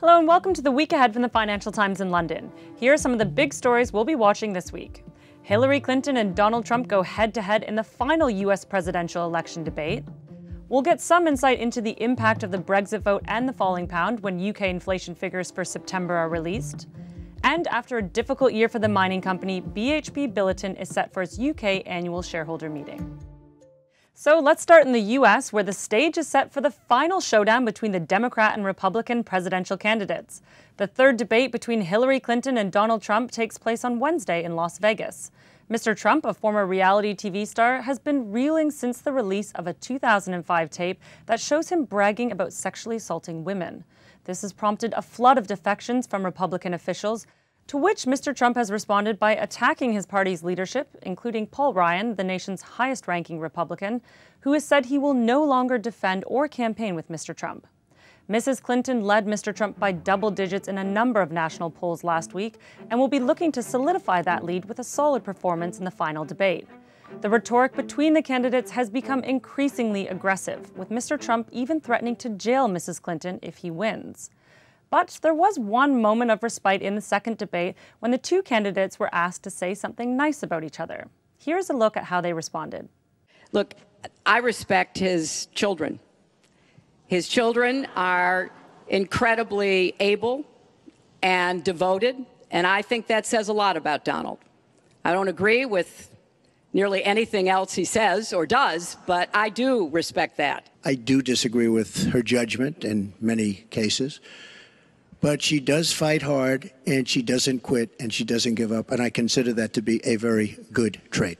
Hello and welcome to the week ahead from the Financial Times in London. Here are some of the big stories we'll be watching this week. Hillary Clinton and Donald Trump go head-to-head in the final US presidential election debate. We'll get some insight into the impact of the Brexit vote and the falling pound when UK inflation figures for September are released. And after a difficult year for the mining company, BHP Billiton is set for its UK annual shareholder meeting. So let's start in the US, where the stage is set for the final showdown between the Democrat and Republican presidential candidates. The third debate between Hillary Clinton and Donald Trump takes place on Wednesday in Las Vegas. Mr. Trump, a former reality TV star, has been reeling since the release of a 2005 tape that shows him bragging about sexually assaulting women. This has prompted a flood of defections from Republican officials, to which Mr. Trump has responded by attacking his party's leadership, including Paul Ryan, the nation's highest-ranking Republican, who has said he will no longer defend or campaign with Mr. Trump. Mrs. Clinton led Mr. Trump by double digits in a number of national polls last week and will be looking to solidify that lead with a solid performance in the final debate. The rhetoric between the candidates has become increasingly aggressive, with Mr. Trump even threatening to jail Mrs. Clinton if he wins. But there was one moment of respite in the second debate when the two candidates were asked to say something nice about each other. Here's a look at how they responded. Look, I respect his children. His children are incredibly able and devoted, and I think that says a lot about Donald. I don't agree with nearly anything else he says or does, but I do respect that. I do disagree with her judgment in many cases. But she does fight hard, and she doesn't quit, and she doesn't give up, and I consider that to be a very good trait.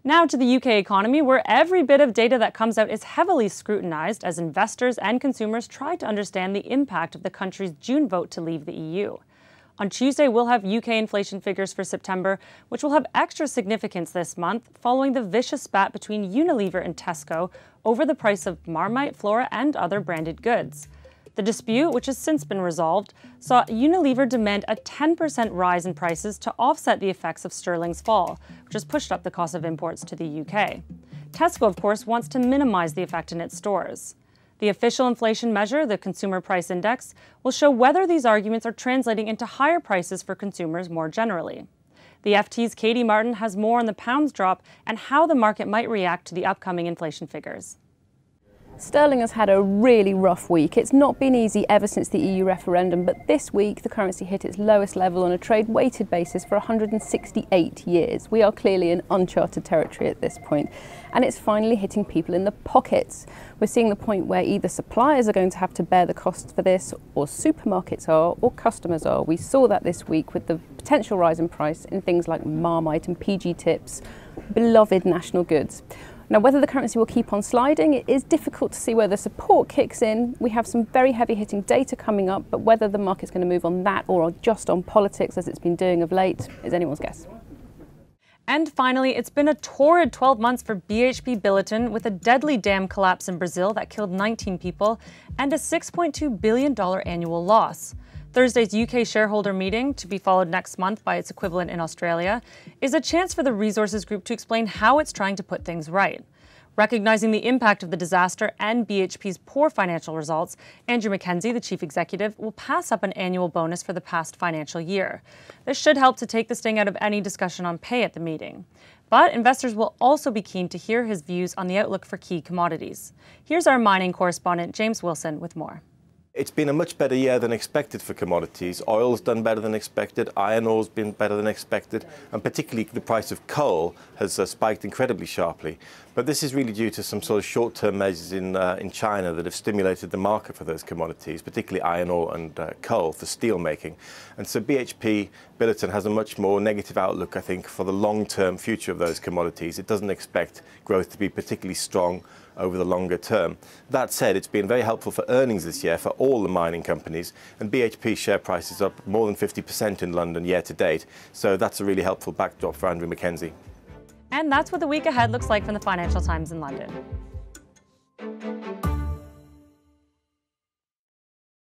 Now to the UK economy, where every bit of data that comes out is heavily scrutinized as investors and consumers try to understand the impact of the country's June vote to leave the EU. On Tuesday, we'll have UK inflation figures for September, which will have extra significance this month following the vicious spat between Unilever and Tesco over the price of Marmite, Flora, and other branded goods. The dispute, which has since been resolved, saw Unilever demand a 10% rise in prices to offset the effects of sterling's fall, which has pushed up the cost of imports to the UK. Tesco, of course, wants to minimize the effect in its stores. The official inflation measure, the Consumer Price Index, will show whether these arguments are translating into higher prices for consumers more generally. The FT's Katie Martin has more on the pound's drop and how the market might react to the upcoming inflation figures. Sterling has had a really rough week. It's not been easy ever since the EU referendum, but this week the currency hit its lowest level on a trade-weighted basis for 168 years. We are clearly in uncharted territory at this point, and it's finally hitting people in the pockets. We're seeing the point where either suppliers are going to have to bear the costs for this, or supermarkets are, or customers are. We saw that this week with the potential rise in price in things like Marmite and PG Tips, beloved national goods. Now, whether the currency will keep on sliding, it is difficult to see where the support kicks in. We have some very heavy-hitting data coming up, but whether the market's going to move on that or just on politics, as it's been doing of late, is anyone's guess. And finally, it's been a torrid 12 months for BHP Billiton, with a deadly dam collapse in Brazil that killed 19 people and a $6.2 billion annual loss. Thursday's UK shareholder meeting, to be followed next month by its equivalent in Australia, is a chance for the resources group to explain how it's trying to put things right. Recognizing the impact of the disaster and BHP's poor financial results, Andrew Mackenzie, the chief executive, will pass up an annual bonus for the past financial year. This should help to take the sting out of any discussion on pay at the meeting. But investors will also be keen to hear his views on the outlook for key commodities. Here's our mining correspondent, James Wilson, with more. It's been a much better year than expected for commodities. Oil's done better than expected, iron ore's been better than expected, and particularly the price of coal has spiked incredibly sharply. But this is really due to some sort of short-term measures in China that have stimulated the market for those commodities, particularly iron ore and coal for steel making. And so BHP Billiton has a much more negative outlook, I think, for the long-term future of those commodities. It doesn't expect growth to be particularly strong over the longer term. That said, it's been very helpful for earnings this year for all the mining companies, and BHP's share price is up more than 50% in London year to date, so that's a really helpful backdrop for Andrew Mackenzie. And that's what the week ahead looks like from the Financial Times in London.